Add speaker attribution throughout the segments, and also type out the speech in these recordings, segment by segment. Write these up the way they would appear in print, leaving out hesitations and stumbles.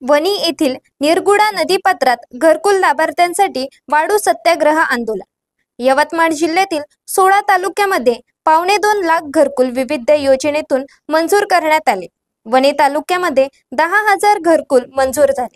Speaker 1: वणी येथील निरगुडा नदीपात्रात घरकुल लाभार्थ्यांसाठी वाळू सत्याग्रह आंदोलन। यवतमाळ जिल्ह्यातील 16 तालुक्यामध्ये 2.25 लाख घरकुल विविध योजनेतून मंजूर करण्यात आले। वणी तालुक्यामध्ये 10,000 घरकुल मंजूर झाले।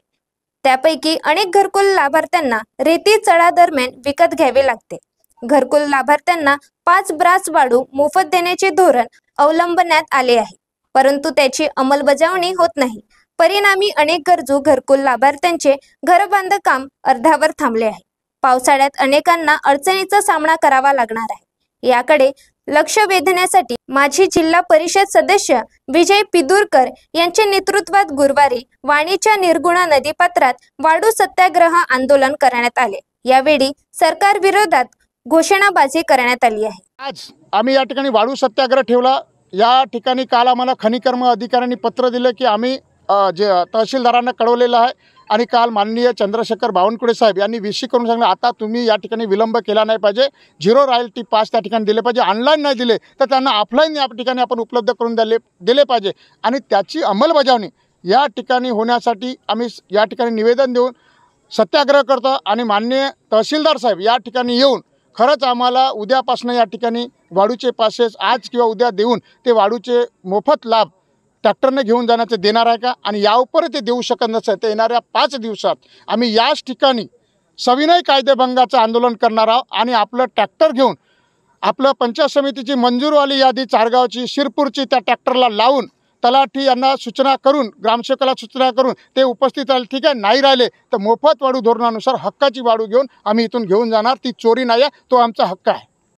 Speaker 1: त्यापैकी अनेक घरकुल लाभार्थ्यांना रेती चढा दरम्यान विकत घ्यावे लागते। घरकुल लाभार्थ्यांना 5 ब्रास वाळू मोफत देण्याचे धोरण अवलंबण्यात आले आहे, परंतु त्याची अंमलबजावणी होत नाही। परिणामी अनेक गरजू घरकुल लाभार्थ्यांचे घर बांधकाम अर्ध्यावर थांबले आहे। पावसाळ्यात अनेकांना अडचणीचा सामना करावा लागणार आहे। याकडे लक्ष वेधण्यासाठी माजी जिल्हा परिषद सदस्य विजय पिदुरकर यांच्या नेतृत्वात गुरुवारी वाणीच्या निरगुडा नदीपात्रात वाळू सत्याग्रह आंदोलन करण्यात आले। यावेळी सरकार विरोधात घोषणाबाजी करण्यात आली आहे।
Speaker 2: आज आम्ही या ठिकाणी वाळू सत्याग्रह ठेवला। या ठिकाणी काल आम्हाला खनिकर्म अधिकाऱ्यांनी पत्र दिले की आम्ही जे तहसीलदारांना कळवलेलं आहे आणि काल माननीय चंद्रशेखर बावनकुळे साहेब यांनी विषय करून सांगितलं, आता तुम्ही या ठिकाणी विलंब केला नाही पाहिजे, 0 रॉयल्टी पास त्या ठिकाणी दिले पाहिजे। ऑनलाईन नाही दिले तर त्यांना ऑफलाईन या ठिकाणी आपण उपलब्ध करून दिले पाहिजे आणि त्याची अंमलबजावणी या ठिकाणी होण्यासाठी आम्ही या ठिकाणी निवेदन देऊन सत्याग्रह करतो आणि माननीय तहसीलदार साहेब या ठिकाणी येऊन खरंच आम्हाला उद्यापासून या ठिकाणी वाळूचे पासेस आज किंवा उद्या देऊन ते वाळूचे मोफत लाभ ट्रॅक्टरने घेऊन जाण्याचे देणार आहे का, आणि यावर ते देऊ शकत नसेल तर येणाऱ्या 5 दिवसात आम्ही याच ठिकाणी सविनय कायदेभंगाचं आंदोलन करणार आहोत आणि आपलं ट्रॅक्टर घेऊन आपलं पंचायत समितीची मंजूरवाली यादी चारगावची शिरपूरची त्या ट्रॅक्टरला लावून तलाठी यांना सूचना करून ग्रामसेवकाला सूचना करून ते उपस्थित राहिले। ठीक आहे, नाही राहिले तर मोफत वाळू धोरणानुसार हक्काची वाळू घेऊन आम्ही इथून घेऊन जाणार। ती चोरी नाही आहे, तो आमचा हक्क आहे।